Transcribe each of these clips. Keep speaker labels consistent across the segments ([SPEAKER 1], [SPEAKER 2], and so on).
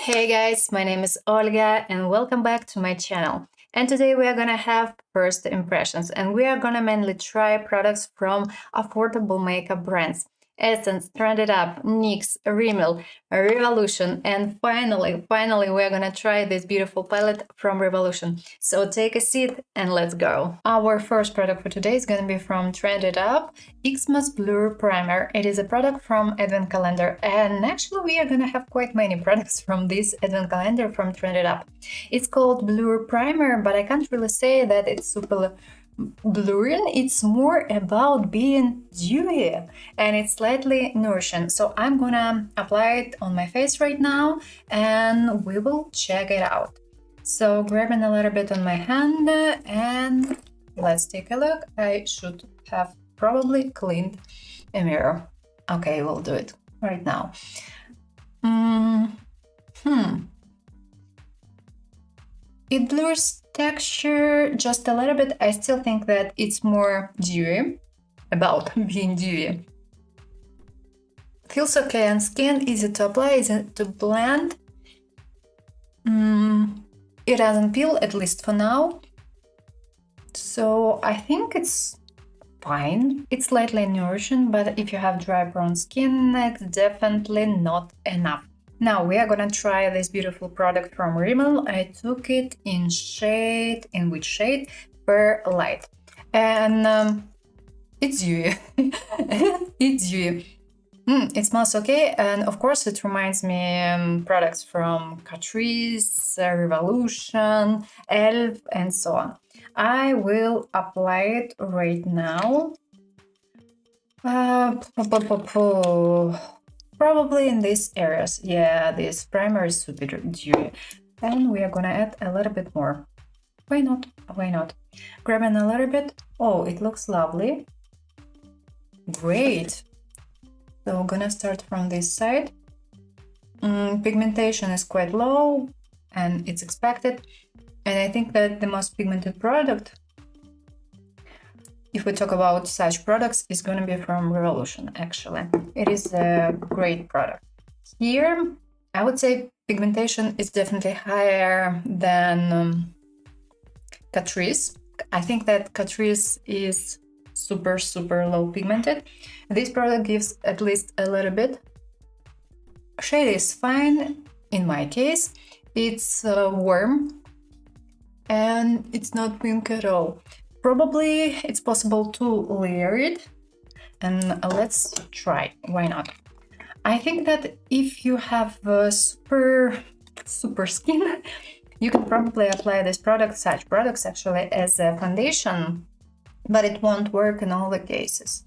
[SPEAKER 1] Hey guys, my name is Olga and welcome back to my channel. And today we are gonna have first impressions and we are gonna mainly try products from affordable makeup brands. Essence, Trended Up, NYX, Rimmel, Revolution, and finally we're gonna try this beautiful palette from Revolution. So take a seat and let's go. Our first product for today is gonna be from Trended Up, Xmas Blur Primer. It is a product from Advent Calendar, and actually we are gonna have quite many products from this Advent Calendar from Trended Up. It's called Blur Primer, but I can't really say that it's super blurring. It's more about being dewy and it's slightly nourishing. So I'm gonna apply it on my face right now and we will check it out. So grabbing a little bit on my hand and let's take a look. I should have probably cleaned a mirror. Okay, we'll do it right now. It blurs texture just a little bit. I still think that it's more dewy, about being dewy. Feels okay on skin, easy to apply, easy to blend. It doesn't peel, at least for now. So I think it's fine. It's slightly nourishing, but if you have dry brown skin, it's definitely not enough. Now we are gonna try this beautiful product from Rimmel. I took it in which shade? Fair Light. And it's dewy. It's dewy. It smells okay, and of course it reminds me products from Catrice, Revolution, Elf, and so on. I will apply it right now. Probably in these areas. Yeah, this primer is super dewy. And we are gonna add a little bit more. Why not? Why not? Grabbing a little bit. Oh, it looks lovely. Great. So I'm gonna start from this side. Pigmentation is quite low and it's expected. And I think that the most pigmented product, if we talk about such products, is going to be from Revolution, actually. It is a great product. Here, I would say pigmentation is definitely higher than Catrice. I think that Catrice is super low pigmented. This product gives at least a little bit. Shade is fine, in my case. It's warm and it's not pink at all. Probably it's possible to layer it, and let's try. Why not? I think that if you have a super skin, you can probably apply this product, such products actually, as a foundation, but it won't work in all the cases.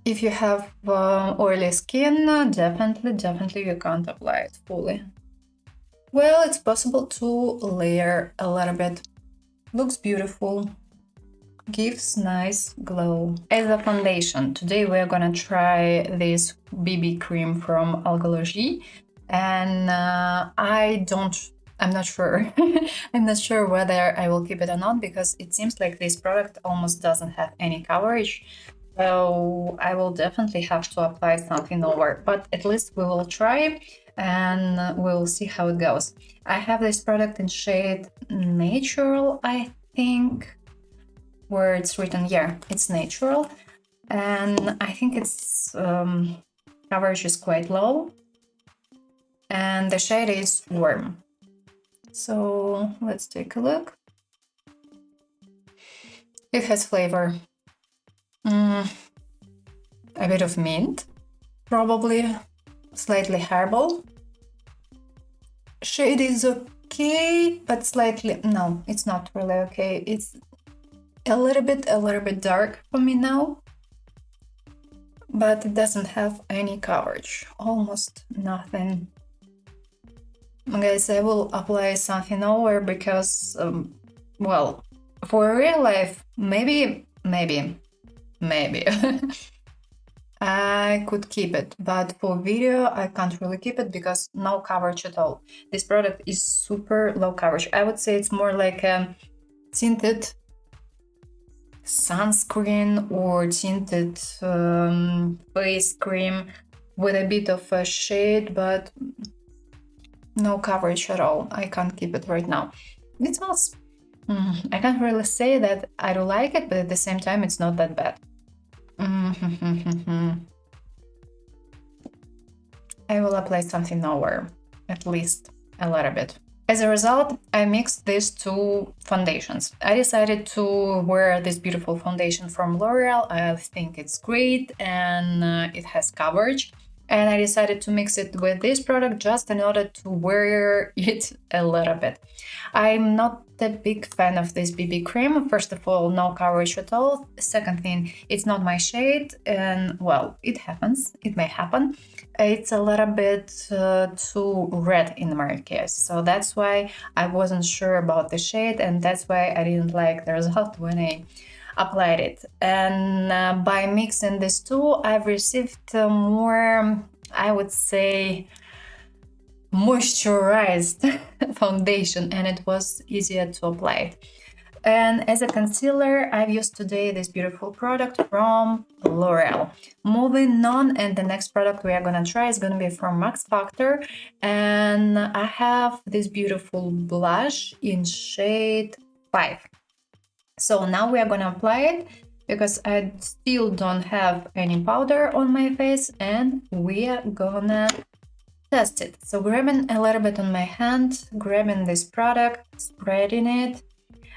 [SPEAKER 1] If you have oily skin, definitely you can't apply it fully. Well, it's possible to layer a little bit. Looks beautiful. Gives nice glow. As a foundation, today we're gonna try this BB cream from Algologie, and I'm not sure. I'm not sure whether I will keep it or not, because it seems like this product almost doesn't have any coverage. So I will definitely have to apply something over, but at least we will try and we'll see how it goes. I have this product in shade Natural, I think, where it's written, yeah, it's Natural, and I think its coverage is quite low and the shade is Warm. So let's take a look. It has flavor. A bit of mint, probably slightly herbal. Shade is okay, but slightly, no, it's not really okay. It's a little bit dark for me now, but it doesn't have any coverage, almost nothing. Guys, I will apply something over because, well, for real life, maybe I could keep it, but for video I can't really keep it because no coverage at all. This product is super low coverage. I would say it's more like a tinted sunscreen or tinted face cream with a bit of a shade, but no coverage at all. I can't keep it right now. It smells, I can't really say that I don't like it, but at the same time, it's not that bad. I will apply something nowhere, at least a little bit. As a result, I mixed these two foundations. I decided to wear this beautiful foundation from L'Oreal. I think it's great and it has coverage. And I decided to mix it with this product just in order to wear it a little bit. I'm not a big fan of this BB cream. First of all, no coverage at all. Second thing, it's not my shade, and well, it happens. It may happen. It's a little bit too red in my case, so that's why I wasn't sure about the shade, and that's why I didn't like the result when I applied it. And by mixing these two, I've received more, I would say, moisturized foundation, and it was easier to apply. And as a concealer, I've used today this beautiful product from L'Oreal. Moving on, and the next product we are gonna try is gonna be from Max Factor, and I have this beautiful blush in shade 5. So now we are gonna apply it because I still don't have any powder on my face, and we are gonna test it. So grabbing a little bit on my hand, grabbing this product, spreading it.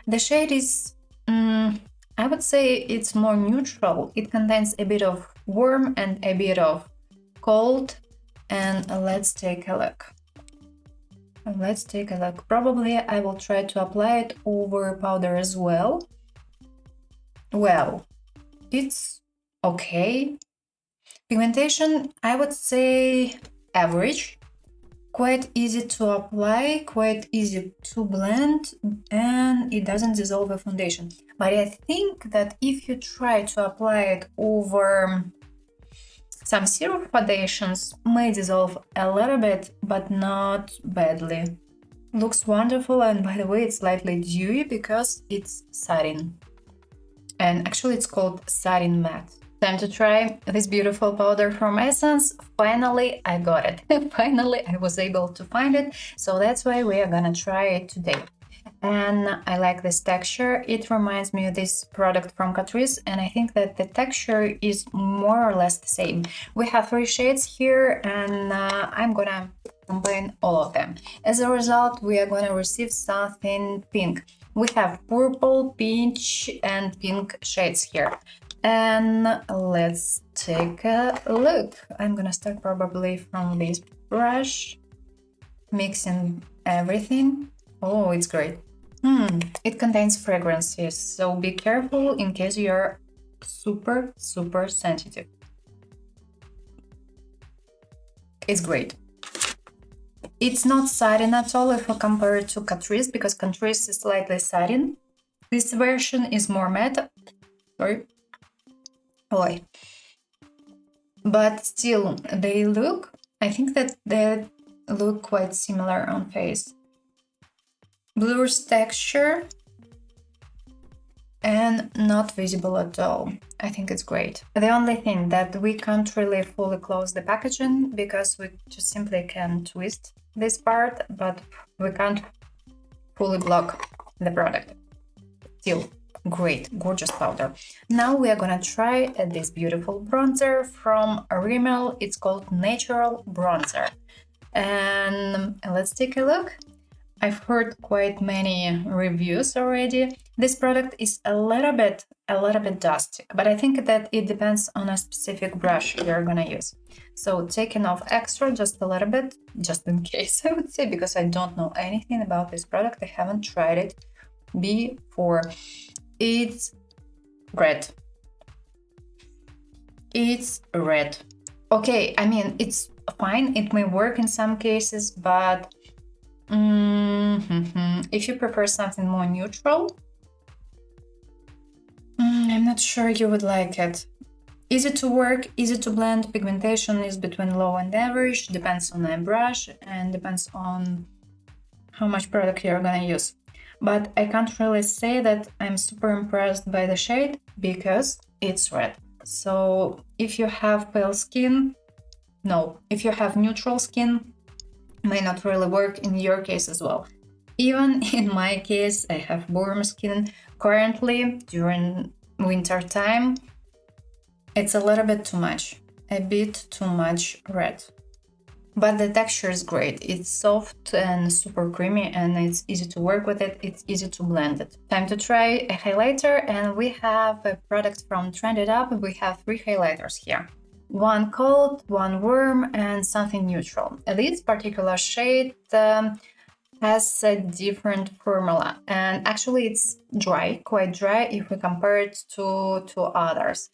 [SPEAKER 1] The shade is, I would say it's more neutral. It contains a bit of warm and a bit of cold. And let's take a look. Probably I will try to apply it over powder as well. Well, it's okay. Pigmentation, I would say average. Quite easy to apply, quite easy to blend, and it doesn't dissolve a foundation. But I think that if you try to apply it over some serum foundations, may dissolve a little bit, but not badly. Looks wonderful, and by the way, it's slightly dewy because it's satin. And actually it's called satin matte. Time to try this beautiful powder from Essence. Finally, I got it. Finally, I was able to find it. So that's why we are gonna try it today. And I like this texture. It reminds me of this product from Catrice, and I think that the texture is more or less the same. We have 3 shades here, and I'm gonna combine all of them. As a result, we are gonna receive something pink. We have purple, peach, and pink shades here. And let's take a look. I'm gonna start probably from this brush, mixing everything. Oh, it's great. It contains fragrances, so be careful in case you're super sensitive. It's great. It's not satin at all if I compare it to Catrice, because Catrice is slightly satin. This version is more matte. Sorry. Boy. But still, I think that they look quite similar on face. Blurs texture and not visible at all. I think it's great. The only thing that we can't really fully close the packaging because we just simply can twist this part, but we can't fully block the product. Still, great, gorgeous powder. Now we are gonna try this beautiful bronzer from Rimmel. It's called Natural Bronzer. And let's take a look. I've heard quite many reviews already. This product is a little bit dusty, but I think that it depends on a specific brush you're gonna use. So taking off extra just a little bit, just in case, I would say, because I don't know anything about this product. I haven't tried it before. It's red. It's red. Okay, I mean, it's fine. It may work in some cases, but if you prefer something more neutral, I'm not sure you would like it. Easy to work, easy to blend. Pigmentation is between low and average. Depends on the brush and depends on how much product you're gonna use. But I can't really say that I'm super impressed by the shade because it's red. So if you have pale skin, no. If you have neutral skin, may not really work in your case as well. Even in my case, I have warm skin currently during winter time. It's a little bit too much, a bit too much red. But the texture is great. It's soft and super creamy, and it's easy to work with it. It's easy to blend it. Time to try a highlighter, and we have a product from Trended Up. We have 3 highlighters here. One cold, one warm, and something neutral. This particular shade has a different formula, and actually it's dry, quite dry if we compare it to others.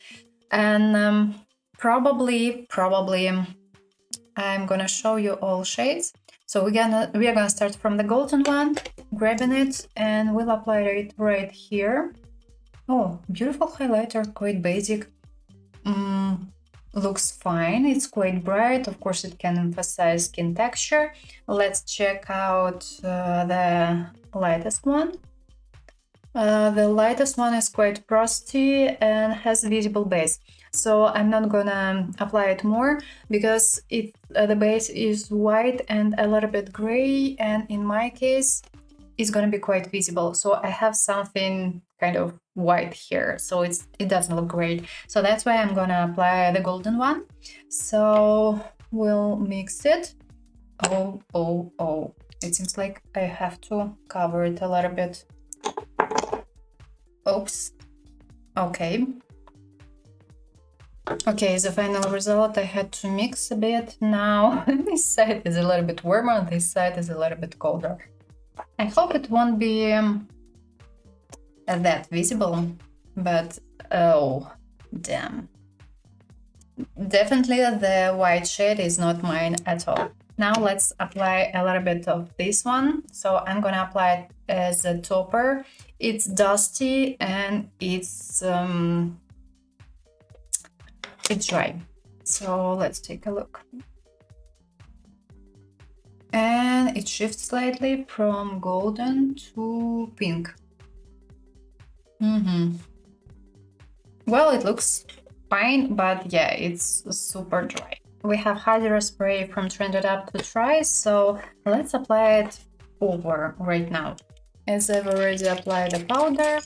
[SPEAKER 1] And probably I'm gonna show you all shades. So we are gonna start from the golden one, grabbing it, and we'll apply it right here. Oh, beautiful highlighter, quite basic. Looks fine. It's quite bright. Of course, it can emphasize skin texture. Let's check out the lightest one. The lightest one is quite frosty and has visible base. So I'm not gonna apply it more because the base is white and a little bit gray, and in my case it's gonna be quite visible. So I have something kind of white here, so it doesn't look great. So that's why I'm gonna apply the golden one. So we'll mix it. Oh, it seems like I have to cover it a little bit. Oops. Okay, the final result, I had to mix a bit. Now this side is a little bit warmer, this side is a little bit colder. I hope it won't be that visible, but oh, damn. Definitely the white shade is not mine at all. Now let's apply a little bit of this one. So I'm gonna apply it as a topper. It's dusty and it's dry. So let's take a look. And it shifts slightly from golden to pink. Well, it looks fine, but yeah, it's super dry. We have Hydra spray from Trended Up to try, so let's apply it over right now. As I've already applied the powder,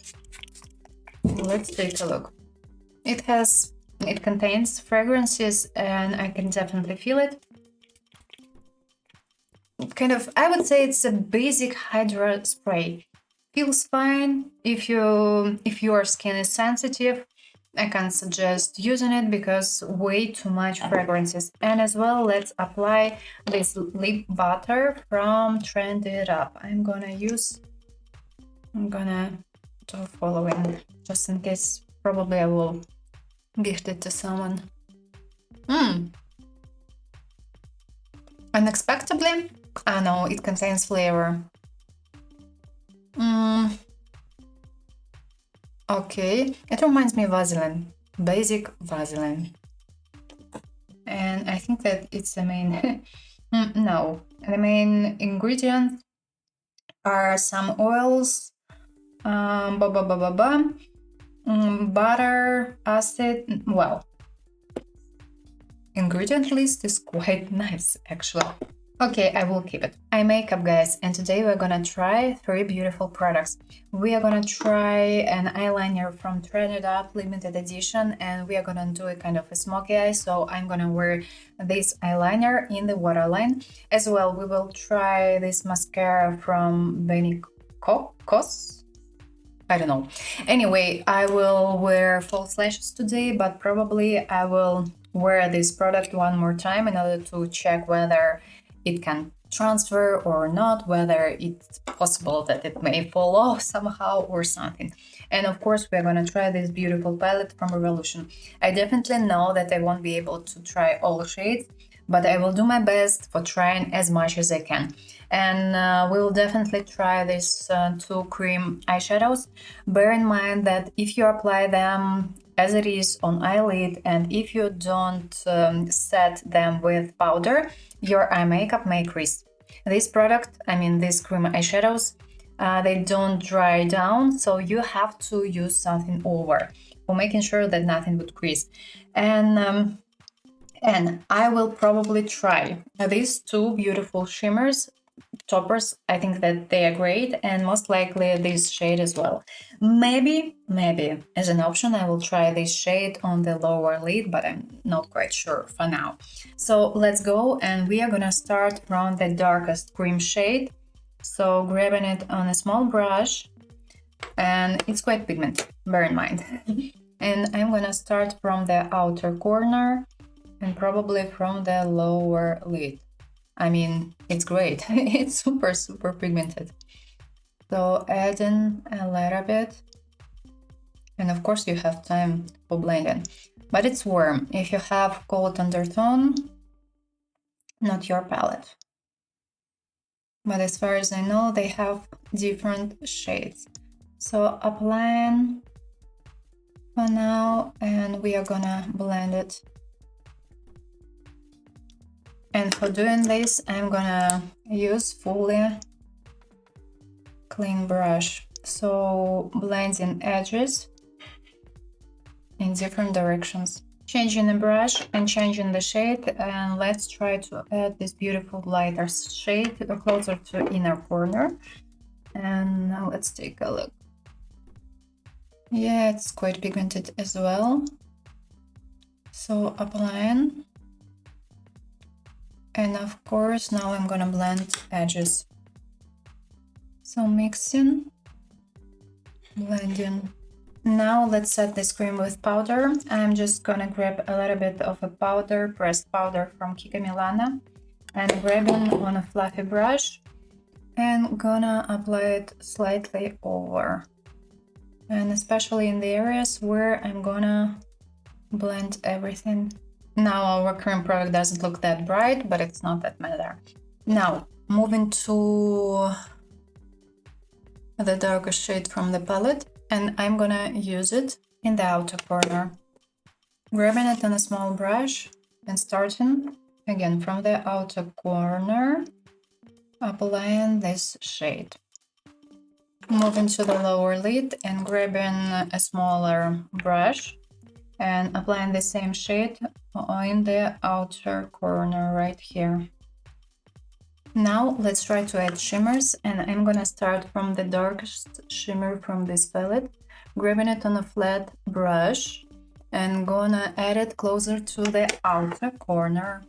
[SPEAKER 1] let's take a look. It contains fragrances, and I can definitely feel it. Kind of, I would say it's a basic Hydra spray. Feels fine. If your skin is sensitive, I can't suggest using it because way too much fragrances. And as well, let's apply this lip butter from Trended Up. I'm gonna do following just in case. Probably I will gift it to someone. Unexpectedly, no, it contains flavor. Okay, it reminds me of Vaseline, basic Vaseline. And I think that it's the main, no, the main ingredients are some oils, butter, acid, well, ingredient list is quite nice actually. Okay, I will keep it. Eye makeup, guys, and today we're gonna try 3 beautiful products. We are gonna try an eyeliner from Trended Up limited edition, and we are gonna do a kind of a smoky eye, so I'm gonna wear this eyeliner in the waterline. As well, we will try this mascara from benecos. I don't know. Anyway, I will wear false lashes today, but probably I will wear this product one more time in order to check whether it can transfer or not, whether it's possible that it may fall off somehow or something. And of course, we're gonna try this beautiful palette from Revolution. I definitely know that I won't be able to try all shades, but I will do my best for trying as much as I can. And we'll definitely try these 2 cream eyeshadows. Bear in mind that if you apply them as it is on eyelid, and if you don't set them with powder, your eye makeup may crease. This product, these cream eyeshadows, they don't dry down, so you have to use something over for making sure that nothing would crease. And And I will probably try these two beautiful shimmers, toppers. I think that they are great, and most likely this shade as well. Maybe as an option, I will try this shade on the lower lid, but I'm not quite sure for now. So let's go, and we are gonna start from the darkest cream shade. So grabbing it on a small brush, and it's quite pigmented, bear in mind. And I'm gonna start from the outer corner and probably from the lower lid. I mean, it's great. It's super pigmented. So adding a little bit. And of course you have time for blending. But it's warm. If you have cold undertone, not your palette. But as far as I know, they have different shades. So applying for now, and we are gonna blend it. And for doing this, I'm gonna use fully clean brush. So blending edges in different directions. Changing the brush and changing the shade, and let's try to add this beautiful lighter shade closer to inner corner. And now let's take a look. Yeah, it's quite pigmented as well. So applying. And of course, now I'm gonna blend edges. So mixing, blending. Now let's set this cream with powder. I'm just gonna grab a little bit of a powder, pressed powder from Kika Milana, and grabbing on a fluffy brush and gonna apply it slightly over. And especially in the areas where I'm gonna blend everything. Now our cream product doesn't look that bright, but it's not that matter. Now moving to the darker shade from the palette, and I'm gonna use it in the outer corner. Grabbing it on a small brush and starting again from the outer corner, applying this shade. Moving to the lower lid and grabbing a smaller brush and applying the same shade in the outer corner right here. Now let's try to add shimmers, and I'm gonna start from the darkest shimmer from this palette, grabbing it on a flat brush and gonna add it closer to the outer corner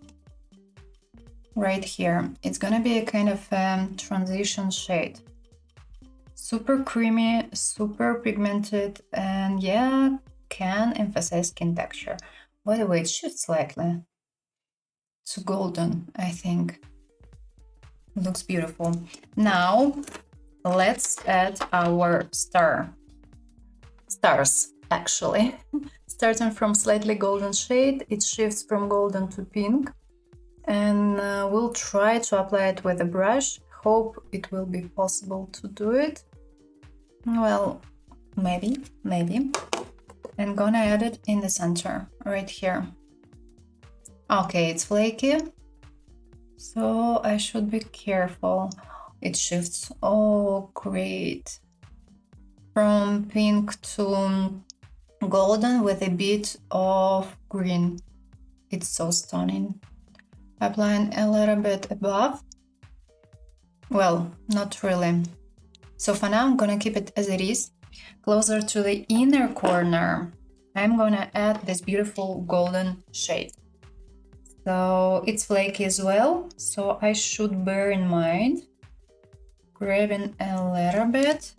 [SPEAKER 1] right here. It's gonna be a kind of transition shade. Super creamy, super pigmented, and yeah, can emphasize skin texture. By the way, it shifts slightly to golden, I think. It looks beautiful. Now let's add our stars, actually. Starting from slightly golden shade, it shifts from golden to pink, and we'll try to apply it with a brush. Hope it will be possible to do it. Well, maybe. I'm gonna add it in the center, right here. Okay, it's flaky, so I should be careful. It shifts, oh great, from pink to golden with a bit of green. It's so stunning. Applying a little bit above. Well, not really. So for now, I'm gonna keep it as it is. Closer to the inner corner, I'm gonna add this beautiful golden shade. So it's flaky as well, so I should bear in mind. Grabbing a little bit,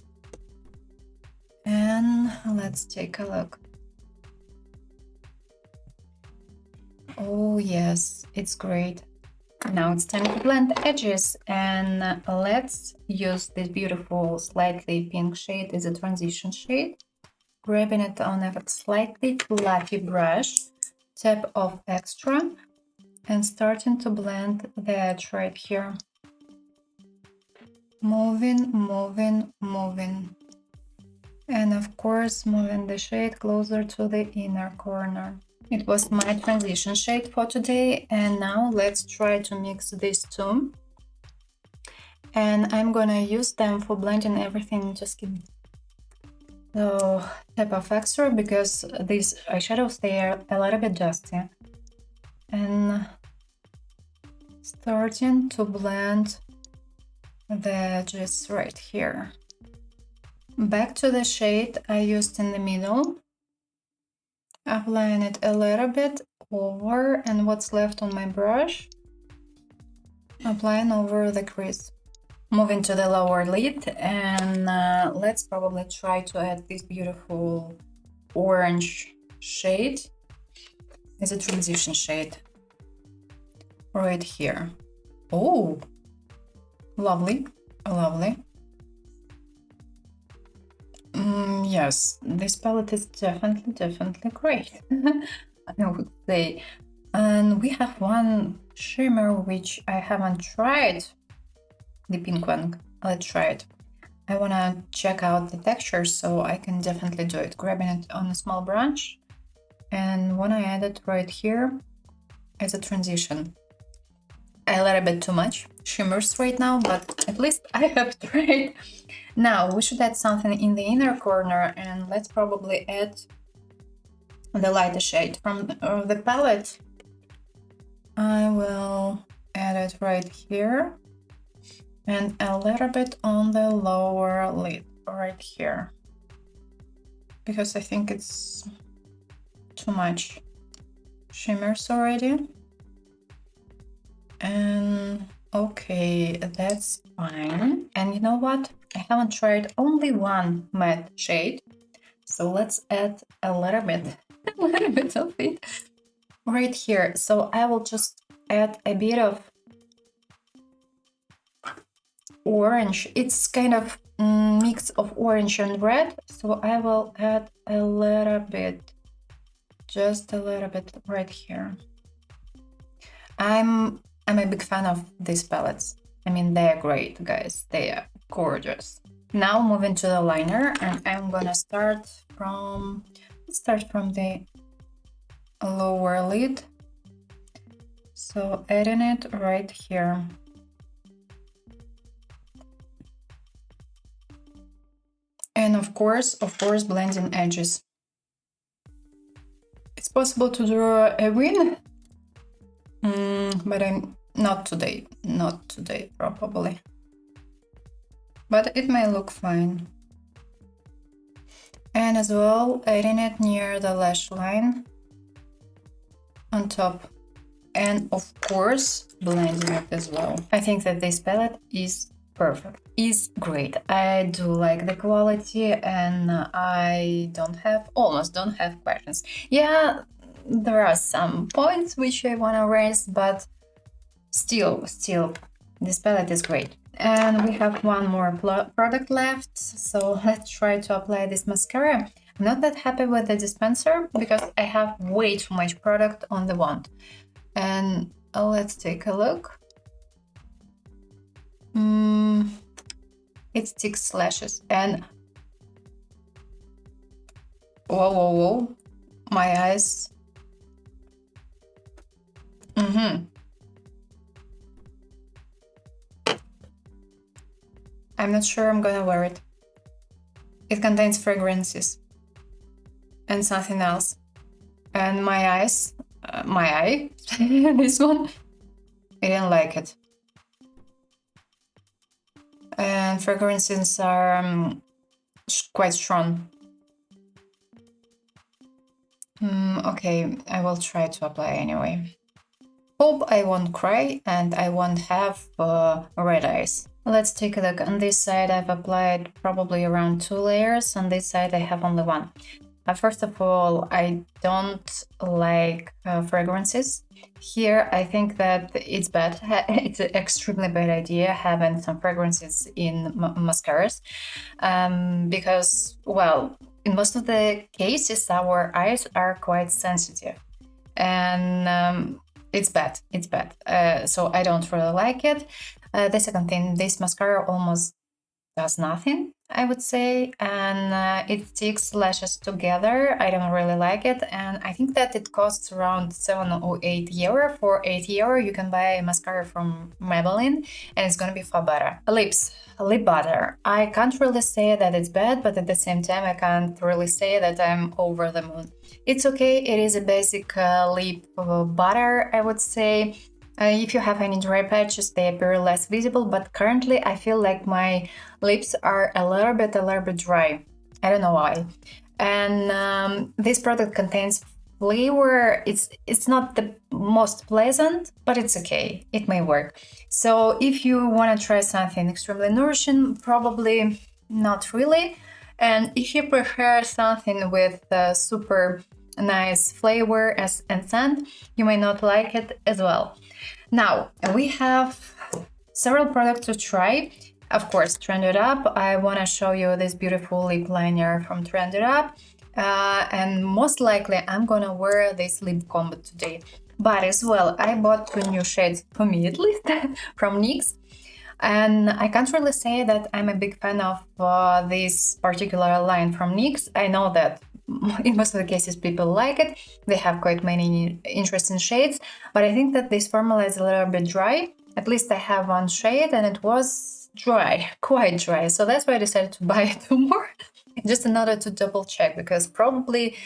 [SPEAKER 1] and let's take a look. Oh yes, it's great. Now it's time to blend edges, and let's use this beautiful slightly pink shade as a transition shade. Grabbing it on a slightly fluffy brush, tap of extra, and starting to blend the edge right here. Moving. And of course, moving the shade closer to the inner corner. It was my transition shade for today, and now let's try to mix these two. And I'm gonna use them for blending everything into skin. So tap of extra, because these eyeshadows, they are a little bit dusty. and starting to blend the edges right here. Back to the shade I used in the middle, applying it a little bit over, and what's left on my brush, applying over the crease. Moving to the lower lid, and let's probably try to add this beautiful orange shade. It's a transition shade right here. Oh, lovely, lovely. Yes, this palette is definitely great, I would say. And we have one shimmer which I haven't tried, the pink one. Let's try it. I want to check out the texture, so I can definitely do it. Grabbing it on a small brush, and when I add it right here as a transition. A little bit too much shimmers right now, but at least I have tried. Now we should add something in the inner corner, and let's probably add the lighter shade from the palette. I will add it right here, and a little bit on the lower lid right here, because I think it's too much shimmers already. And okay, that's fine. And you know what? I haven't tried only one matte shade, so let's add a little bit of it right here. So I will just add a bit of orange. It's kind of mix of orange and red, so I will add a little bit, just a little bit right here. I'm a big fan of these palettes. I mean, they're great, guys. They are gorgeous. Now moving to the liner, and I'm gonna start from, let's start from the lower lid. So adding it right here. And of course, blending edges. It's possible to draw a wing, but I'm not today probably. But it may look fine. And as well, adding it near the lash line on top. And of course, blending it as well. I think that this palette is perfect, is great. I do like the quality, and I almost don't have questions. Yeah, there are some points which I want to raise, but still, this palette is great. And we have one more product left, so let's try to apply this mascara. I'm not that happy with the dispenser because I have way too much product on the wand. And let's take a look. It sticks lashes, and whoa, my eyes. I'm not sure I'm gonna wear it. It contains fragrances and something else. And my eyes, this one, I didn't like it. And fragrances are quite strong. Okay, I will try to apply anyway. Hope I won't cry and I won't have red eyes. Let's take a look. On this side I've applied probably around 2 layers. On this side I have only one. First of all, I don't like fragrances. Here I think that it's bad. It's an extremely bad idea having some fragrances in mascaras, because, well, in most of the cases our eyes are quite sensitive, and it's bad. So I don't really like it. The second thing, this mascara almost does nothing. I would say, and it sticks lashes together. I don't really like it, and I think that it costs around 7 or 8 euro. For 8 euro, you can buy a mascara from Maybelline, and it's gonna be far better. Lips. Lip butter. I can't really say that it's bad, but at the same time, I can't really say that I'm over the moon. It's okay. It is a basic lip butter, I would say. If you have any dry patches, they appear less visible, but currently I feel like my lips are a little bit dry. I don't know why. And this product contains flavor. It's not the most pleasant, but it's okay. It may work. So if you want to try something extremely nourishing, probably not really. And if you prefer something with super nice flavor and scent, you may not like it as well. Now, we have several products to try. Of course, Trended Up. I want to show you this beautiful lip liner from Trended Up. And most likely, I'm gonna wear this lip combo today. But as well, I bought 2 new shades, for me at least, from NYX. And I can't really say that I'm a big fan of this particular line from NYX. I know that in most of the cases people like it. They have quite many interesting shades, but I think that this formula is a little bit dry. At least I have one shade and it was dry, quite dry. So that's why I decided to buy 2 more, just in order to double check, because probably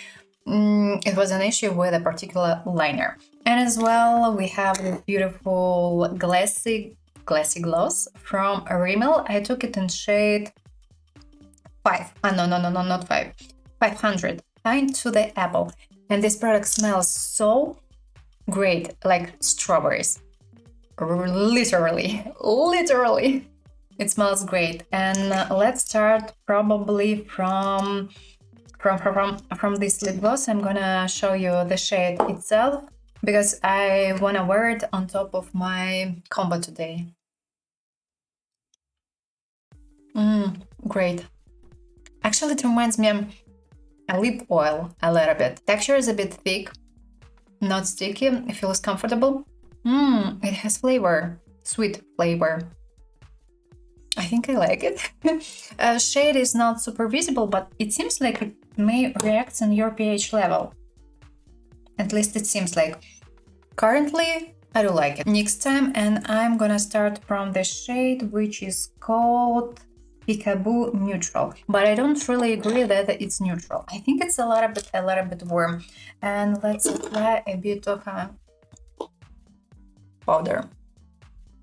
[SPEAKER 1] it was an issue with a particular liner. And as well, we have this beautiful glassy gloss from Rimmel. I took it in shade 5. No, not 5. 500. Kind to the apple. And this product smells so great, like strawberries. Literally. It smells great. And let's start probably from this lip gloss. I'm gonna show you the shade itself because I wanna wear it on top of my combo today. Great. Actually, it reminds me of a lip oil a little bit. Texture is a bit thick, not sticky. It feels comfortable. It has flavor, sweet flavor. I think I like it. Shade is not super visible, but it seems like it may react on your pH level. At least it seems like. Currently, I do like it. Next time, and I'm gonna start from the shade which is called Peekaboo Neutral, but I don't really agree that it's neutral. I think it's a little bit warm. And let's apply a bit of powder.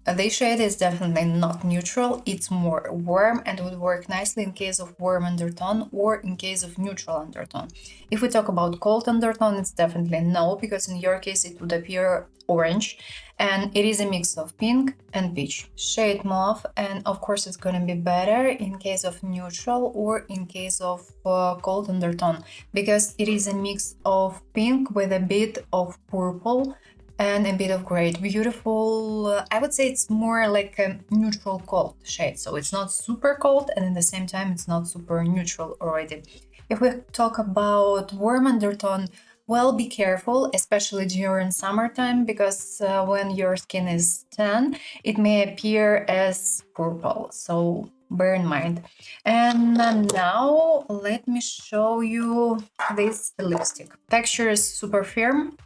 [SPEAKER 1] This shade is definitely not neutral, it's more warm and would work nicely in case of warm undertone or in case of neutral undertone. If we talk about cold undertone, it's definitely no, because in your case it would appear orange, and it is a mix of pink and peach. Shade mauve, and of course it's gonna be better in case of neutral or in case of cold undertone, because it is a mix of pink with a bit of purple and a bit of gray. Beautiful. I would say it's more like a neutral cold shade, so it's not super cold and at the same time it's not super neutral already. If we talk about warm undertone, well, be careful, especially during summertime, because when your skin is tan, it may appear as purple, so bear in mind. And now let me show you this lipstick. Texture is super firm.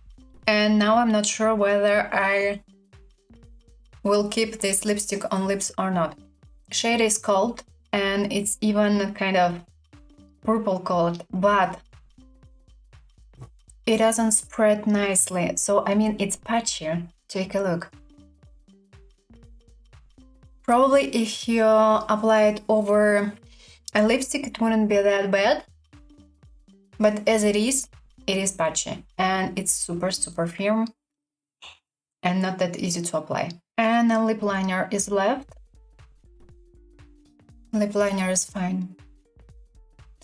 [SPEAKER 1] And now I'm not sure whether I will keep this lipstick on lips or not. Shade is cold and it's even kind of purple cold, but it doesn't spread nicely. So, I mean, it's patchy. Take a look. Probably if you apply it over a lipstick, it wouldn't be that bad. But as it is patchy and it's super firm and not that easy to apply. And a lip liner is left. Lip liner is fine.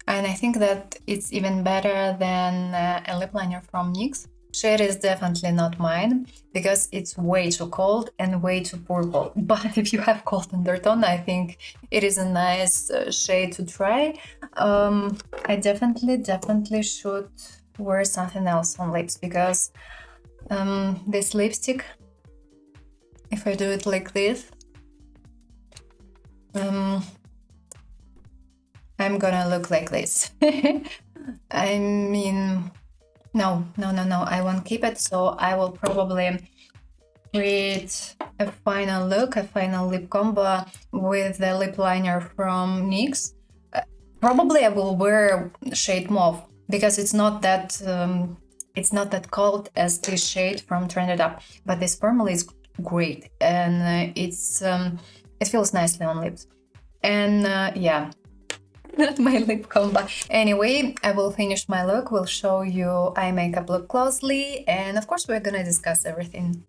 [SPEAKER 1] And I think that it's even better than a lip liner from NYX. Shade is definitely not mine because it's way too cold and way too purple. But if you have cold undertone, I think it is a nice shade to try. I definitely should wear something else on lips because this lipstick, if I do it like this, I'm gonna look like this. I mean, no, I won't keep it, so I will probably create a final look, a final lip combo with the lip liner from NYX. Probably I will wear shade mauve because it's not that cold as this shade from Trended Up, but this formula is great and it feels nicely on lips. And yeah, not my lip combo. Anyway, I will finish my look, will show you eye makeup look closely, and of course we're gonna discuss everything.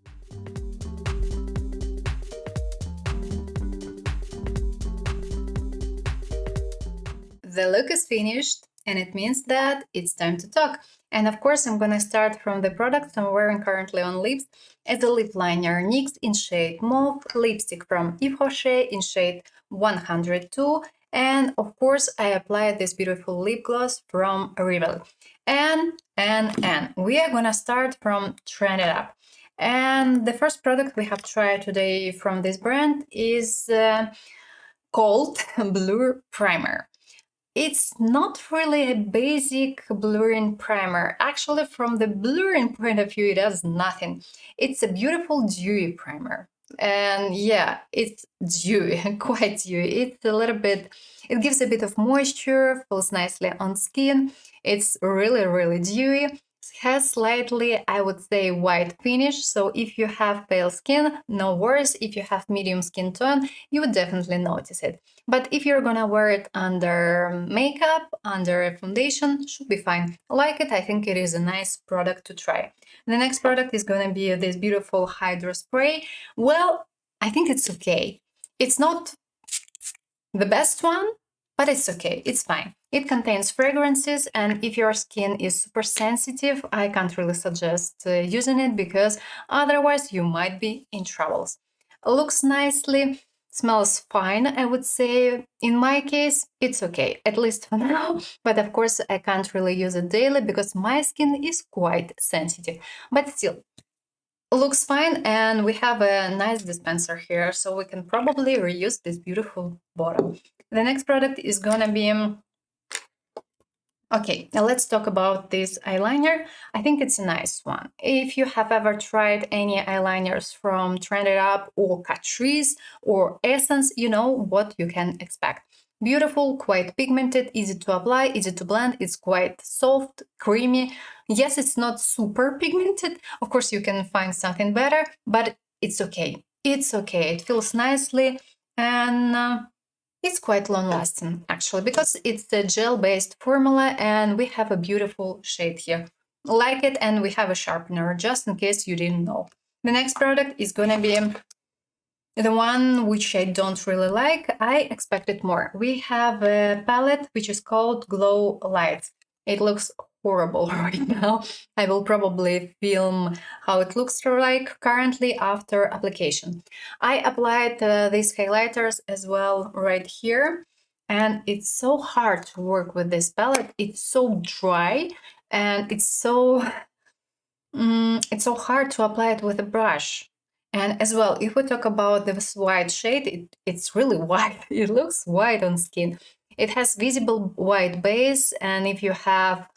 [SPEAKER 1] The look is finished, and it means that it's time to talk. And of course, I'm gonna start from the product I'm wearing currently on lips as a lip liner NYX in shade Mauve, lipstick from Yves Rocher in shade 102, and of course, I applied this beautiful lip gloss from Rimmel. And we are gonna start from Trended Up. And the first product we have tried today from this brand is called Blur Primer. It's not really a basic blurring primer. Actually, from the blurring point of view, it does nothing. It's a beautiful dewy primer. And yeah, it's dewy, quite dewy. It's a little bit, it gives a bit of moisture, feels nicely on skin. It's really, really dewy. It has slightly, I would say, white finish. So if you have pale skin, no worries. If you have medium skin tone, you would definitely notice it. But if you're gonna wear it under makeup, under a foundation, should be fine. I like it, I think it is a nice product to try. The next product is gonna be this beautiful Hydro Spray. Well, I think it's okay. It's not the best one, but it's okay, it's fine. It contains fragrances, and if your skin is super sensitive, I can't really suggest using it because otherwise you might be in troubles. Looks nicely. Smells fine, I would say. In my case, it's okay, at least for now. But of course, I can't really use it daily because my skin is quite sensitive. But still, looks fine, and we have a nice dispenser here, so we can probably reuse this beautiful bottle. The next product is gonna be... Okay, now let's talk about this eyeliner. I think it's a nice one. If you have ever tried any eyeliners from Trended Up or Catrice or Essence, you know what you can expect. Beautiful, quite pigmented, easy to apply, easy to blend. It's quite soft, creamy. Yes, it's not super pigmented. Of course, you can find something better, but it's okay. It's okay. It feels nicely, and it's quite long-lasting, actually, because it's a gel-based formula, and we have a beautiful shade here. Like it, and we have a sharpener, just in case you didn't know. The next product is gonna be the one which I don't really like. I expected more. We have a palette which is called Glow Lights. It looks horrible right now. I will probably film how it looks like currently after application. I applied these highlighters as well right here, and it's so hard to work with this palette. It's so dry, and it's so hard to apply it with a brush. And as well, if we talk about this white shade, it's really white. It looks white on skin. It has visible white base, and if you have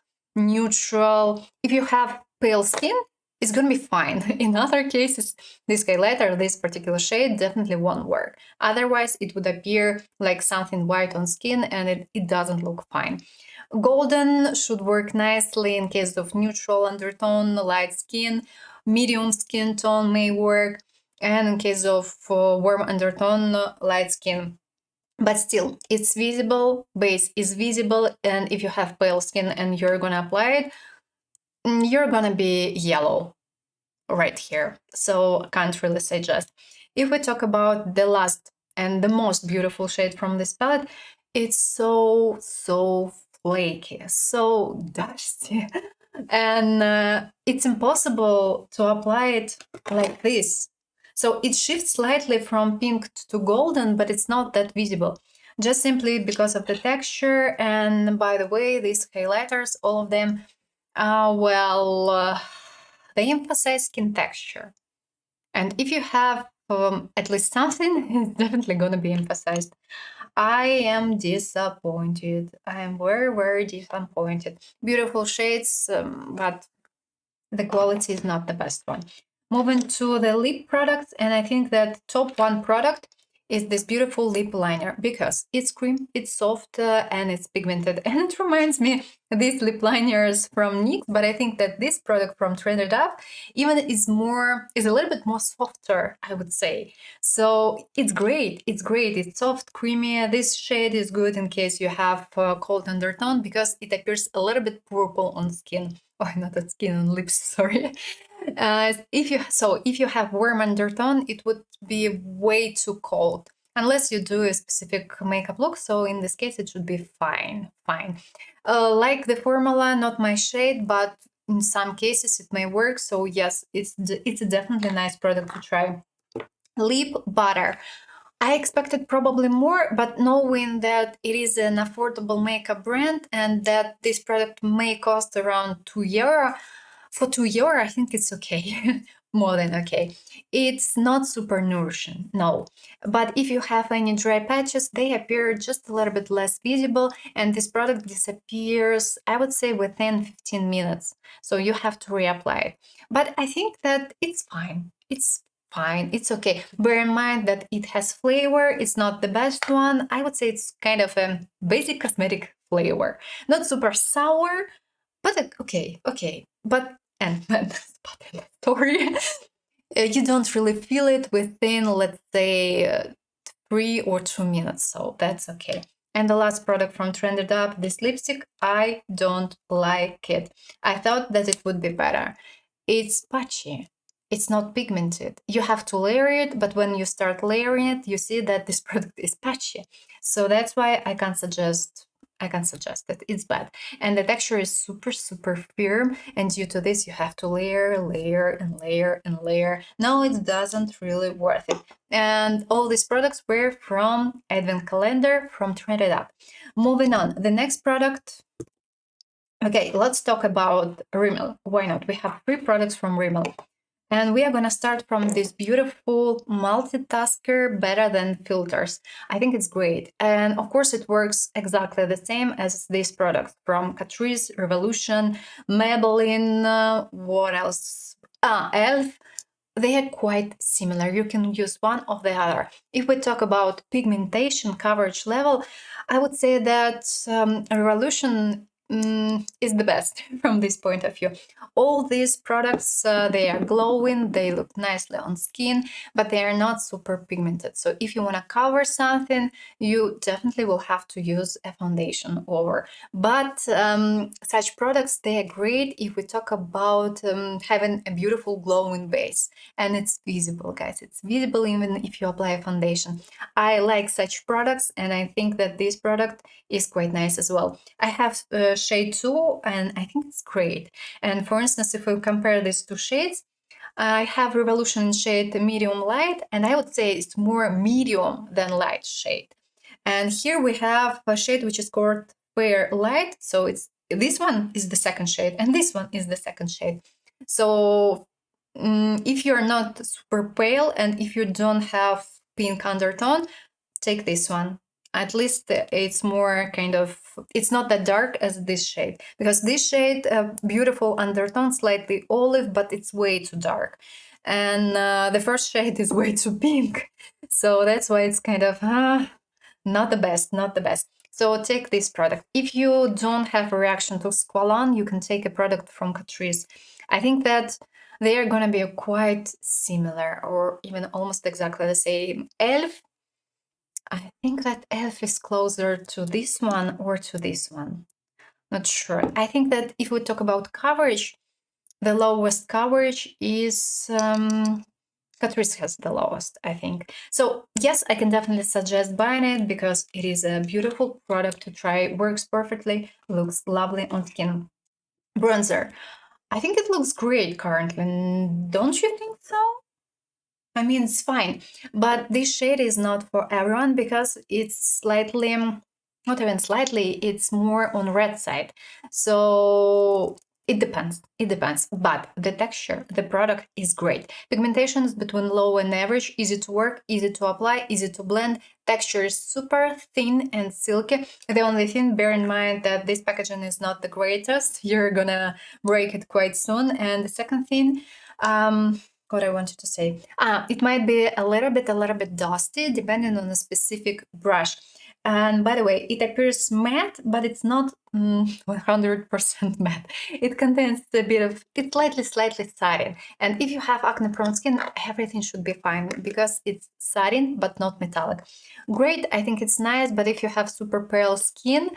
[SPEAKER 1] pale skin, it's gonna be fine. In other cases, this highlighter, this particular shade, definitely won't work. Otherwise, it would appear like something white on skin, and it doesn't look fine. Golden should work nicely in case of neutral undertone, light skin. Medium skin tone may work, and in case of warm undertone, light skin. But still, it's visible, base is visible, and if you have pale skin and you're gonna apply it, you're gonna be yellow right here. So I can't really suggest. If we talk about the last and the most beautiful shade from this palette, it's so flaky, so dusty. And it's impossible to apply it like this. So it shifts slightly from pink to golden, but it's not that visible, just simply because of the texture. And by the way, these highlighters, all of them, they emphasize skin texture. And if you have at least something, it's definitely going to be emphasized. I am disappointed. I am very, very disappointed. Beautiful shades, but the quality is not the best one. Moving to the lip products, and I think that top one product is this beautiful lip liner because it's cream, it's soft, and it's pigmented. And it reminds me these lip liners from NYX, but I think that this product from Trended Up even is a little bit more softer, I would say. So it's great. It's great. It's soft, creamy. This shade is good in case you have cold undertone because it appears a little bit purple on skin. Oh, not on skin, on lips. Sorry. If you have warm undertone, it would be way too cold unless you do a specific makeup look. So in this case, it should be fine. Like the formula, not my shade, but in some cases it may work. So yes, it's a definitely nice product to try. Lip butter. I expected probably more, but knowing that it is an affordable makeup brand and that this product may cost around €2, for €2, I think it's okay. More than okay. It's not super nourishing, no. But if you have any dry patches, they appear just a little bit less visible, and this product disappears, I would say, within 15 minutes. So you have to reapply it. But I think that it's fine. It's fine. It's okay. Bear in mind that it has flavor. It's not the best one. I would say it's kind of a basic cosmetic flavor. Not super sour, but okay. But and story, you don't really feel it within, let's say, 3 or 2 minutes. So that's okay. And the last product from Trended Up, this lipstick, I don't like it. I thought that it would be better. It's patchy. It's not pigmented. You have to layer it, but when you start layering it, you see that this product is patchy. So that's why I can suggest that it's bad. And the texture is super, super firm. And due to this, you have to layer. No, it doesn't really worth it. And all these products were from Advent Calendar from Trended Up. Moving on, the next product. Okay, let's talk about Rimmel. Why not? We have 3 products from Rimmel. And we are going to start from this beautiful multitasker better than filters. I think it's great. And of course, it works exactly the same as these products from Catrice, Revolution, Maybelline, what else? Elf. They are quite similar. You can use one or the other. If we talk about pigmentation coverage level, I would say that Revolution is the best from this point of view. All these products, they are glowing, they look nicely on skin, but they are not super pigmented. So if you want to cover something, you definitely will have to use a foundation over. But such products, they are great if we talk about having a beautiful glowing base. And it's visible, guys. It's visible even if you apply a foundation. I like such products, and I think that this product is quite nice as well. I have shade 2, and I think it's great. And for instance, if we compare these 2 shades, I have Revolution in shade medium light, and I would say it's more medium than light shade. And here we have a shade which is called Fair Light. So it's this one is the second shade, and this one is the second shade. So if you're not super pale and if you don't have pink undertone, take this one. At least it's more kind of, it's not that dark as this shade, because this shade, beautiful undertone, slightly olive, but it's way too dark. And the first shade is way too pink. So that's why it's kind of not the best. So take this product. If you don't have a reaction to Squalane, you can take a product from Catrice. I think that they are going to be quite similar or even almost exactly the same. Elf, I think that Elf is closer to this one or to this one. Not sure. I think that if we talk about coverage, the lowest coverage is Catrice has the lowest, I think. So yes, I can definitely suggest buying it because it is a beautiful product to try. Works perfectly, looks lovely on skin. Bronzer. I think it looks great currently. Don't you think so? I mean, it's fine, but this shade is not for everyone because it's slightly, not even slightly, it's more on red side. So It depends. It depends. But the texture, the product is great. Pigmentation is between low and average, easy to work, easy to apply, easy to blend. Texture is super thin and silky. The only thing, bear in mind that this packaging is not the greatest. You're gonna break it quite soon. And the second thing, what I wanted to say, it might be a little bit dusty depending on a specific brush. And by the way, it appears matte, but it's not 100% matte. It contains a bit of, it's slightly satin. And if you have acne prone skin, everything should be fine because it's satin, but not metallic. Great, I think it's nice, but if you have super pale skin,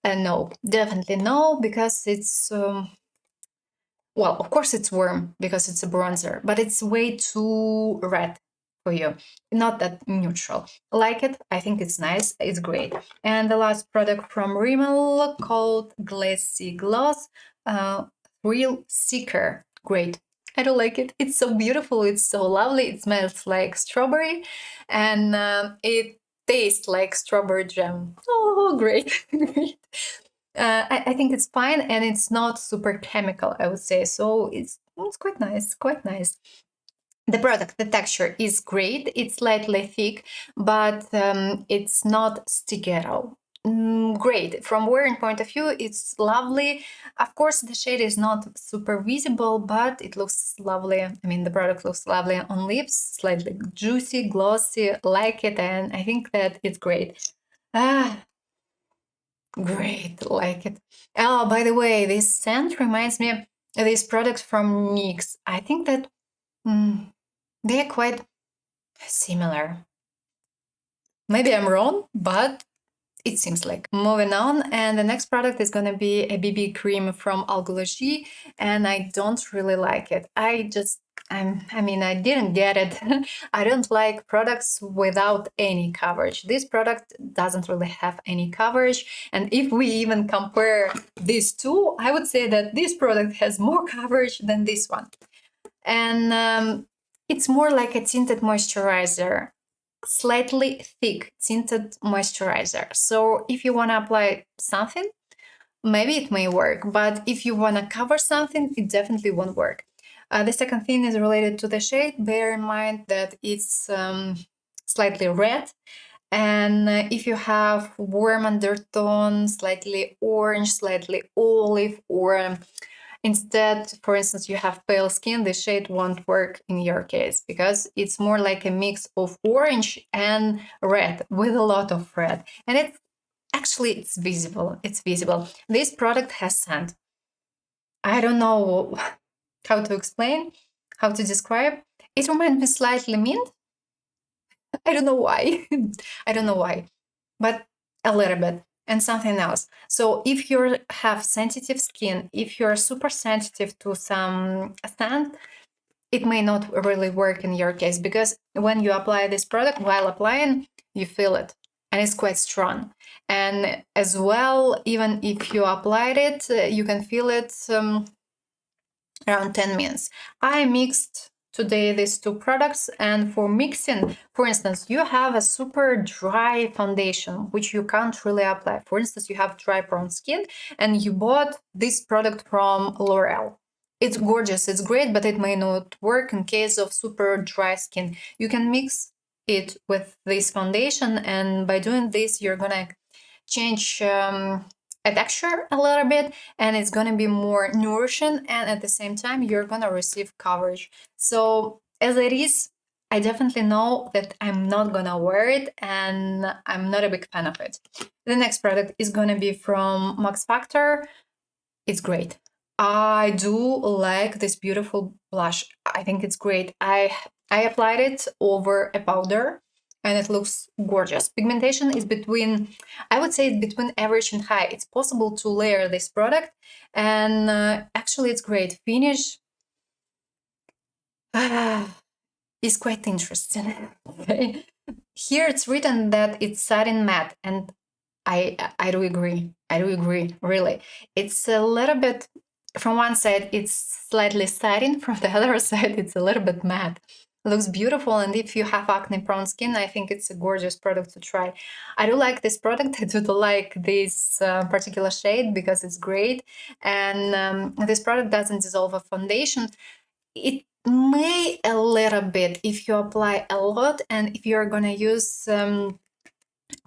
[SPEAKER 1] no, definitely no, because it's, well, of course it's warm because it's a bronzer, but it's way too red for you, not that neutral. Like it, I think it's nice, it's great. And the last product from Rimmel called Glassy Gloss Thrill Seeker. Great. I don't like it. It's so beautiful, it's so lovely, it smells like strawberry, and it tastes like strawberry jam. Oh, great. Great. I think it's fine, and it's not super chemical, I would say, so it's quite nice. The product, the texture is great. It's slightly thick, but it's not sticky at all. Great. From wearing point of view, it's lovely. Of course, the shade is not super visible, but it looks lovely. I mean, the product looks lovely on lips, slightly juicy, glossy, like it, and I think that it's great. Great, like it. Oh, by the way, this scent reminds me of this product from NYX. I think that they are quite similar. Maybe I'm wrong, but it seems like. Moving on, and the next product is going to be a BB cream from Algologie, and I don't really like it. I mean, I didn't get it. I don't like products without any coverage. This product doesn't really have any coverage, and if we even compare these two, I would say that this product has more coverage than this one. And it's more like a tinted moisturizer, slightly thick tinted moisturizer. So if you want to apply something, maybe it may work, but if you want to cover something, it definitely won't work. The second thing is related to the shade. Bear in mind that it's slightly red, and if you have warm undertone, slightly orange, slightly olive, or instead, for instance, you have pale skin, the shade won't work in your case because it's more like a mix of orange and red with a lot of red. And it's visible. It's visible. This product has scent. I don't know how to explain, how to describe. It reminds me slightly mint. I don't know why. I don't know why, but a little bit. And something else. So if you have sensitive skin, if you're super sensitive to some scent, it may not really work in your case, because when you apply this product, while applying, you feel it, and it's quite strong. And as well, even if you applied it, you can feel it around 10 minutes. I mixed today these two products, and for mixing, for instance, you have a super dry foundation which you can't really apply. For instance, you have dry prone skin and you bought this product from L'Oreal. It's gorgeous, it's great, but it may not work in case of super dry skin. You can mix it with this foundation, and by doing this, you're gonna change a texture a little bit, and it's gonna be more nourishing, and at the same time you're gonna receive coverage. So as it is, I definitely know that I'm not gonna wear it, and I'm not a big fan of it. The next product is gonna be from Max Factor. It's great. I do like this beautiful blush. I think it's great. I applied it over a powder, and it looks gorgeous. Pigmentation is between, I would say, between average and high. It's possible to layer this product, and actually it's great. Finish is quite interesting. Okay. Here it's written that it's satin matte, and I do agree. I do agree, really. It's a little bit, from one side it's slightly satin, from the other side it's a little bit matte. looks beautiful, and if you have acne prone skin, I think it's a gorgeous product to try. I do like this product. I do like this particular shade because it's great, and this product doesn't dissolve a foundation. It may a little bit if you apply a lot, and if you're gonna use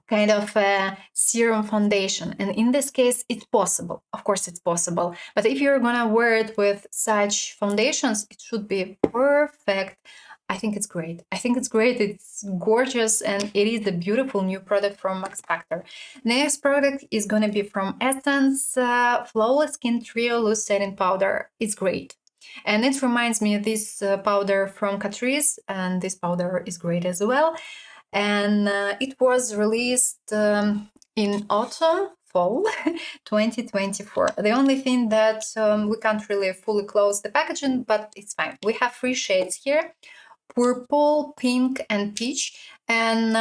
[SPEAKER 1] kind of a serum foundation, and in this case it's possible, of course it's possible, but if you're gonna wear it with such foundations, it should be perfect. I think it's great. I think it's great. It's gorgeous, and it is a beautiful new product from Max Factor. Next product is gonna be from Essence Flawless Skin Trio Loose Setting Powder. It's great. And it reminds me of this powder from Catrice, and this powder is great as well. And it was released in autumn, fall 2024. The only thing that we can't really fully close the packaging, but it's fine. We have 3 shades here: purple, pink, and peach, and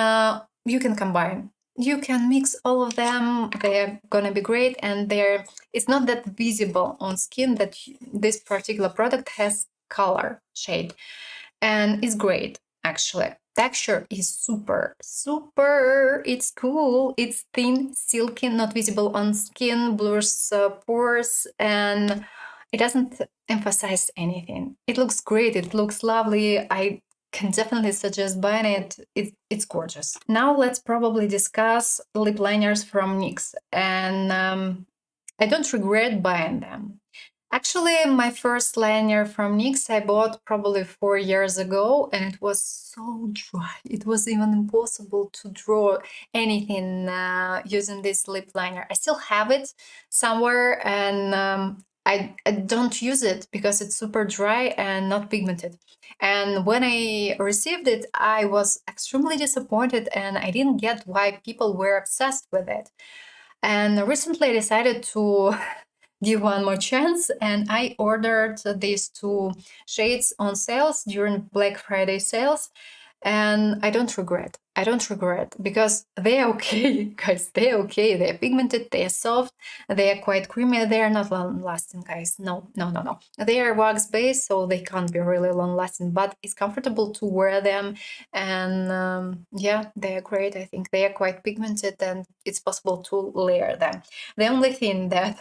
[SPEAKER 1] you can combine. You can mix all of them. They're gonna be great, and it's not that visible on skin that this particular product has color shade, and it's great actually. Texture is super. It's cool. It's thin, silky, not visible on skin, blurs pores, and it doesn't emphasize anything. It looks great. It looks lovely. I can definitely suggest buying it. It's gorgeous. Now let's probably discuss lip liners from NYX, and I don't regret buying them. Actually, my first liner from NYX I bought probably 4 years ago, and it was so dry. It was even impossible to draw anything using this lip liner. I still have it somewhere, and I don't use it because it's super dry and not pigmented. And when I received it, I was extremely disappointed, and I didn't get why people were obsessed with it. And recently I decided to give one more chance, and I ordered these 2 shades on sales during Black Friday sales, and I don't regret. I don't regret, because they are okay, guys. They're okay. They're pigmented, they're soft, they are quite creamy. They are not long lasting, guys. No. They are wax based, so they can't be really long lasting, but it's comfortable to wear them, and yeah, they are great. I think they are quite pigmented, and it's possible to layer them. The only thing that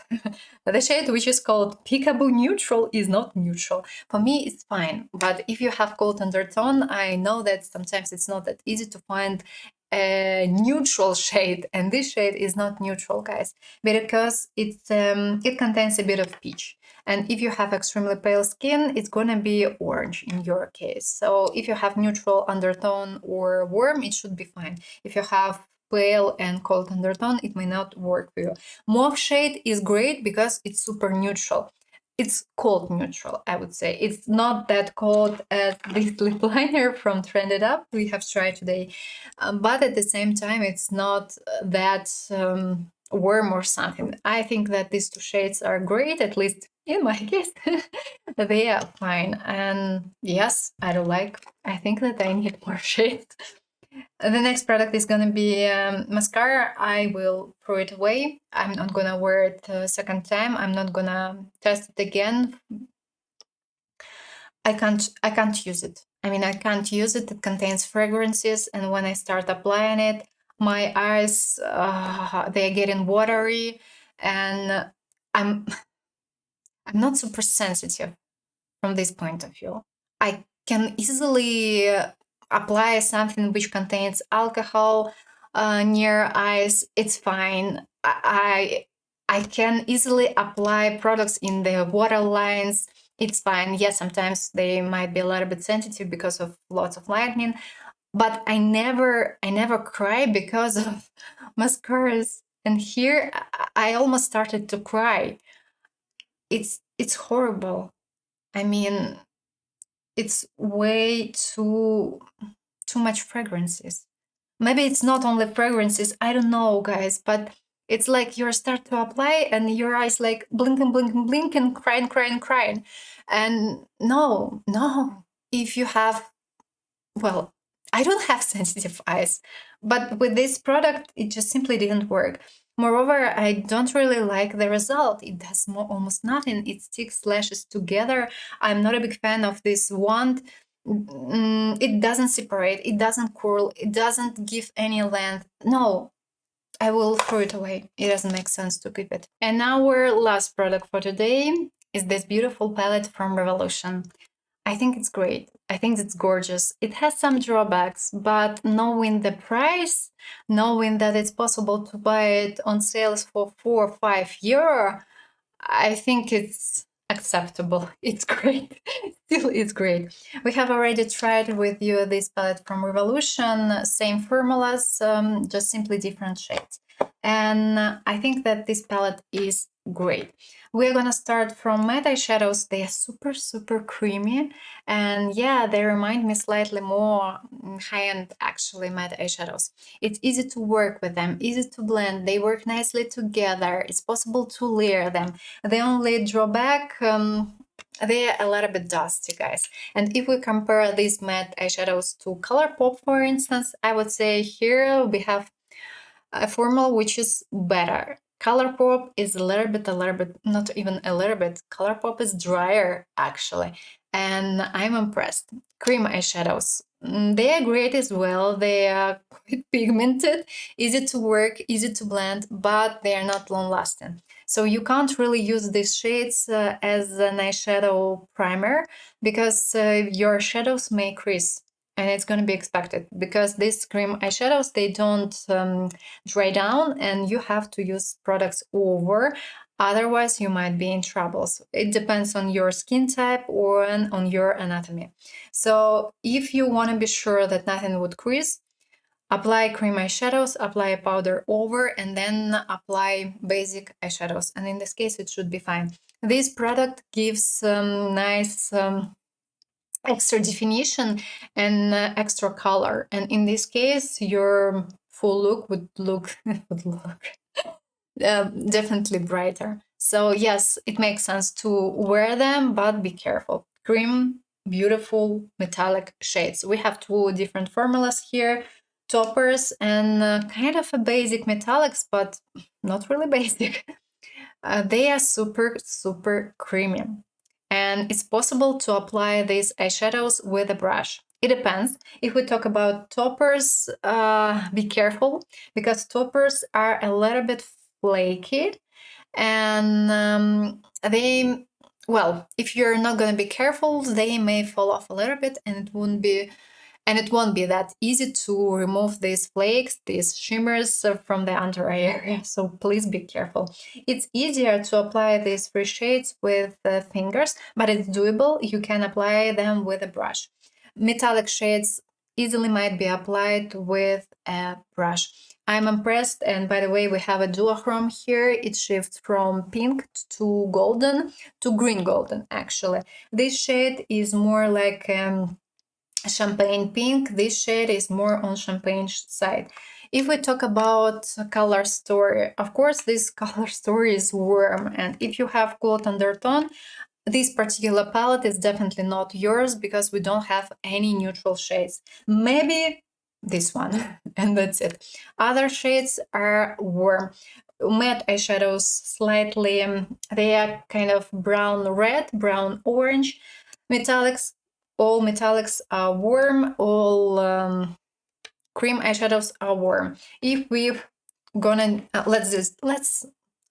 [SPEAKER 1] the shade, which is called Peekaboo Neutral, is not neutral. For me, it's fine, but if you have cold undertone, I know that sometimes it's not that easy to find a neutral shade, and this shade is not neutral, guys, because it contains a bit of peach, and if you have extremely pale skin, it's gonna be orange in your case. So if you have neutral undertone or warm, it should be fine. If you have pale and cold undertone, it may not work for you. Mauve shade is great because it's super neutral. It's cold neutral, I would say. It's not that cold as this lip liner from Trended Up we have tried today, but at the same time, it's not that warm or something. I think that these 2 shades are great, at least in my case. They are fine, and yes, I do like. I think that I need more shades. The next product is gonna be mascara. I will throw it away. I'm not gonna wear it a second time. I'm not gonna test it again. I can't use it. I mean, I can't use it. It contains fragrances, and when I start applying it, my eyes they're getting watery, and I'm I'm not super sensitive from this point of view. I can easily apply something which contains alcohol near eyes. It's fine. I can easily apply products in the water lines. It's fine. Yes, sometimes they might be a little bit sensitive because of lots of lightning, but I never cry because of mascaras. And here I almost started to cry. It's horrible. I mean, it's way too much fragrances. Maybe it's not only fragrances, I don't know, guys, but it's like you start to apply and your eyes like blinking, crying. And no, if you have, well, I don't have sensitive eyes, but with this product, it just simply didn't work. Moreover, I don't really like the result. It does almost nothing. It sticks lashes together. I'm not a big fan of this wand. It doesn't separate, it doesn't curl, it doesn't give any length. No, I will throw it away. It doesn't make sense to keep it. And our last product for today is this beautiful palette from Revolution. I think it's great. I think it's gorgeous. It has some drawbacks, but knowing the price, knowing that it's possible to buy it on sales for 4 or 5 euro, I think it's acceptable. It's great. Still, it's great. We have already tried with you this palette from Revolution, same formulas, just simply different shades. And I think that this palette is great. We're gonna start from matte eyeshadows. They are super, super creamy. And yeah, they remind me slightly more high-end, actually, matte eyeshadows. It's easy to work with them, easy to blend. They work nicely together. It's possible to layer them. The only drawback, they are a little bit dusty, guys. And if we compare these matte eyeshadows to Colourpop, for instance, I would say here we have a formula which is better. Colourpop is a little bit, not even a little bit. Colourpop is drier, actually. And I'm impressed. Cream eyeshadows. They are great as well. They are quite pigmented, easy to work, easy to blend, but they are not long-lasting. So you can't really use these shades as an eyeshadow primer because your shadows may crease. And it's going to be expected because these cream eyeshadows, they don't dry down and you have to use products over. Otherwise, you might be in troubles. It depends on your skin type or on your anatomy. So if you want to be sure that nothing would crease, apply cream eyeshadows, apply a powder over, and then apply basic eyeshadows. And in this case, it should be fine. This product gives nice extra definition and extra color. And in this case, your full look would look definitely brighter. So yes, it makes sense to wear them, but be careful. Cream, beautiful metallic shades. We have two different formulas here, toppers and kind of a basic metallics, but not really basic. They are super, super creamy. And it's possible to apply these eyeshadows with a brush. It depends. If we talk about toppers, be careful because toppers are a little bit flaky and they, well, if you're not going to be careful, they may fall off a little bit and it won't be that easy to remove these flakes, these shimmers from the under eye area. So please be careful. It's easier to apply these three shades with fingers, but it's doable. You can apply them with a brush. Metallic shades easily might be applied with a brush. I'm impressed, and by the way, we have a duochrome here. It shifts from pink to golden to green golden, actually. This shade is more like champagne pink. This shade is more on champagne side. If we talk about color story, of course, this color story is warm, and if you have cold undertone, this particular palette is definitely not yours because we don't have any neutral shades. Maybe this one, and that's it. Other shades are warm. Matte eyeshadows, slightly, they are kind of brown red, brown orange. Metallics, all metallics are warm, all cream eyeshadows are warm. If we're gonna, let's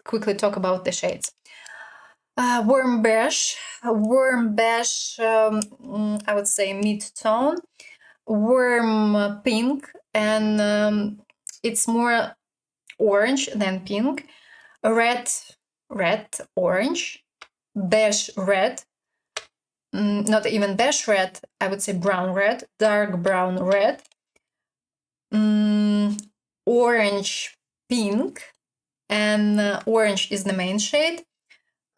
[SPEAKER 1] quickly talk about the shades. Warm beige, I would say mid-tone, warm pink, and it's more orange than pink, red, orange, beige red, not even beige red, I would say brown red, dark brown red, orange pink, and orange is the main shade,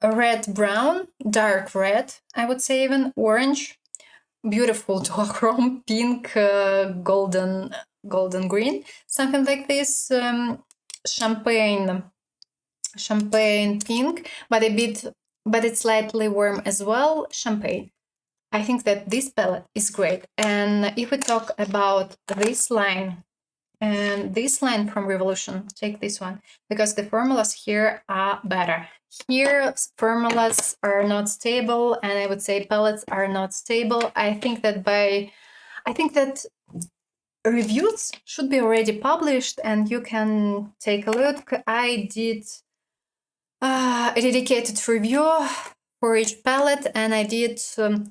[SPEAKER 1] red brown, dark red, I would say even orange, beautiful duochrome, pink, golden green, something like this, champagne pink, but it's slightly warm as well, champagne. I think that this palette is great. And if we talk about this line And this line from Revolution, take this one, because the formulas here are better. Here, formulas are not stable, and I would say palettes are not stable. I think that reviews should be already published, and you can take a look. I did a dedicated review for each palette, and I did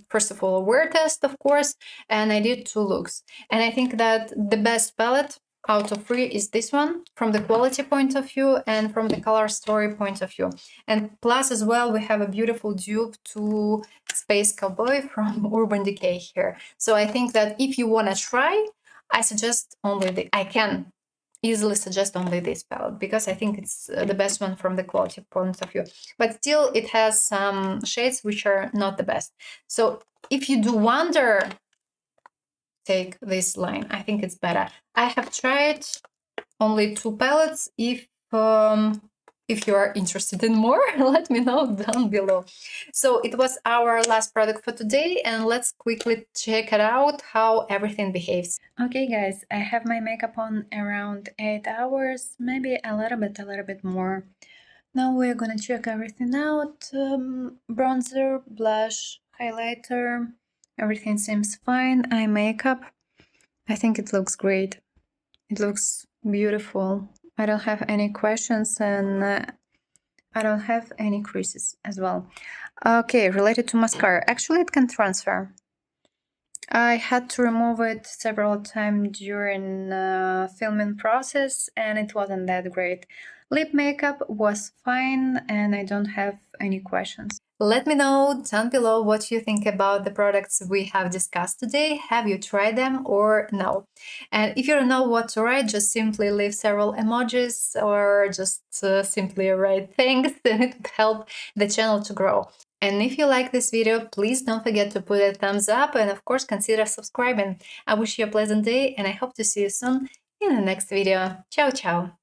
[SPEAKER 1] first of all a wear test, of course, and I did 2 looks. And I think that the best palette out of 3 is this one, from the quality point of view and from the color story point of view. And plus as well, we have a beautiful dupe to Space Cowboy from Urban Decay here. So I think that if you want to try, I suggest only I can easily suggest only this palette, because I think it's the best one from the quality point of view. But still, it has some shades which are not the best. So if you do wonder, take this line. I think it's better. I have tried only 2 palettes. If you are interested in more, let me know down below. So it was our last product for today, and let's quickly check it out how everything behaves. Okay guys, I have my makeup on around 8 hours, maybe a little bit more. Now we're gonna check everything out. Bronzer, blush, highlighter, everything seems fine. Eye makeup, I think it looks great. It looks beautiful. I don't have any questions, and I don't have any creases as well. Okay, related to mascara. Actually, it can transfer. I had to remove it several times during filming process, and it wasn't that great. Lip makeup was fine, and I don't have any questions. Let me know down below what you think about the products we have discussed today. Have you tried them or no? And if you don't know what to write, just simply leave several emojis or just simply write thanks, and it would help the channel to grow. And if you like this video, please don't forget to put a thumbs up, and of course consider subscribing. I wish you a pleasant day, and I hope to see you soon in the next video. Ciao, ciao!